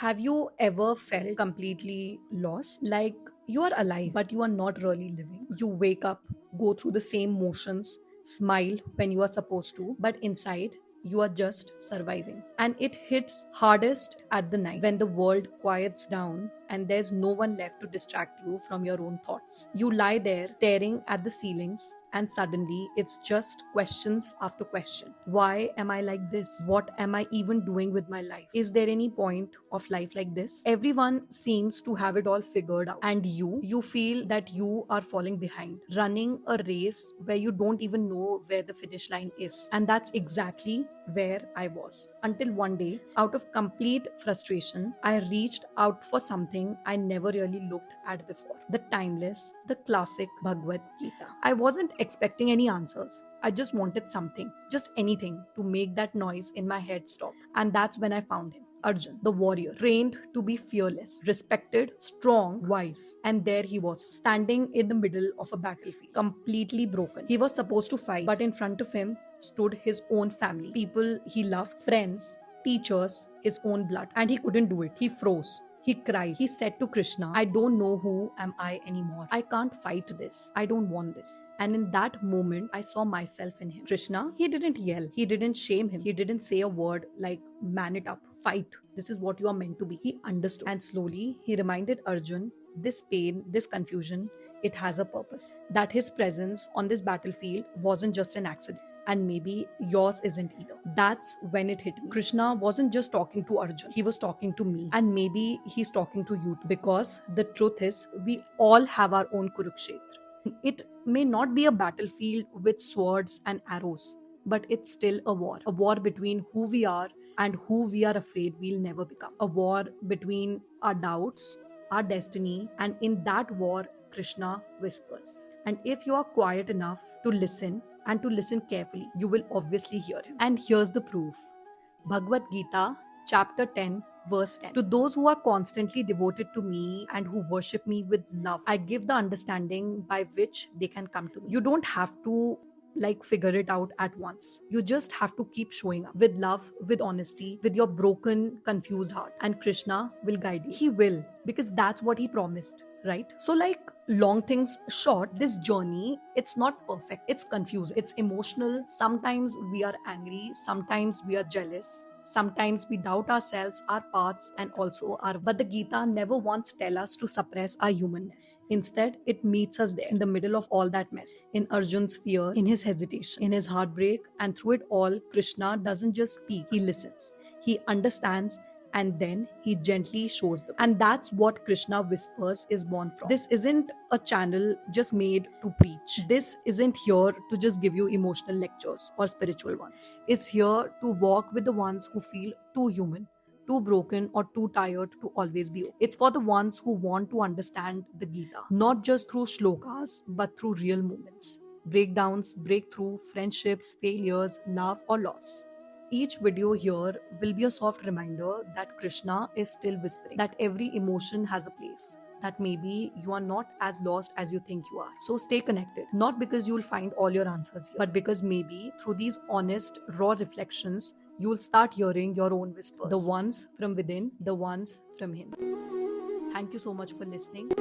Have you ever felt completely lost? Like you are alive, but you are not really living. You wake up, go through the same motions, smile when you are supposed to, but inside, you are just surviving. And it hits hardest at the night when the world quiets down and there's no one left to distract you from your own thoughts. You lie there staring at the ceilings, and suddenly it's just questions after question. Why am I like this? What am I even doing with my life? Is there any point of life like this? Everyone seems to have it all figured out, and you feel that you are falling behind, running a race where you don't even know where the finish line is. And that's exactly where I was. Until one day, out of complete frustration, I reached out for something I never really looked at before: the timeless, the classic Bhagavad Gita. I wasn't expecting any answers. I just wanted something, just anything, to make that noise in my head stop. And that's when I found him. Arjun, the warrior, trained to be fearless, respected, strong, wise. And there he was, standing in the middle of a battlefield, completely broken. He was supposed to fight, but in front of him stood his own family, people he loved, friends, teachers, his own blood. And he couldn't do it. He froze. He cried. He said to Krishna, I don't know who am I anymore. I can't fight this. I don't want this. And in that moment, I saw myself in him. Krishna, he didn't yell. He didn't shame him. He didn't say a word like, man it up, fight. This is what you are meant to be. He understood. And slowly, he reminded Arjun, this pain, this confusion, it has a purpose. That his presence on this battlefield wasn't just an accident. And maybe yours isn't either. That's when it hit me. Krishna wasn't just talking to Arjun, he was talking to me. And maybe he's talking to you too. Because the truth is, we all have our own Kurukshetra. It may not be a battlefield with swords and arrows, but it's still a war between who we are and who we are afraid we'll never become. A war between our doubts, our destiny, and in that war, Krishna whispers. And if you are quiet enough to listen, and to listen carefully, you will obviously hear him. And here's the proof. Bhagavad Gita, chapter 10, verse 10. To those who are constantly devoted to me and who worship me with love, I give the understanding by which they can come to me. You don't have to figure it out at once. You just have to keep showing up with love, with honesty, with your broken, confused heart. And Krishna will guide you. He will, because that's what he promised, right? So, long things short, this journey, it's not perfect. It's confusing. It's emotional. Sometimes we are angry. Sometimes we are jealous. Sometimes we doubt ourselves, our paths, and also our. But the Gita never once tell us to suppress our humanness. Instead, it meets us there in the middle of all that mess. In Arjun's fear, in his hesitation, in his heartbreak, and through it all, Krishna doesn't just speak, he listens. He understands, and then he gently shows them. And that's what Krishna Whispers is born from. This isn't a channel just made to preach. This isn't here to just give you emotional lectures or spiritual ones. It's here to walk with the ones who feel too human, too broken, or too tired to always be okay. It's for the ones who want to understand the Gita, not just through shlokas, but through real moments, breakdowns, breakthrough, friendships, failures, love, or loss. Each video here will be a soft reminder that Krishna is still whispering, that every emotion has a place, that maybe you are not as lost as you think you are. So stay connected, not because you'll find all your answers here, but because maybe through these honest, raw reflections, you'll start hearing your own whispers, the ones from within, the ones from him. Thank you so much for listening.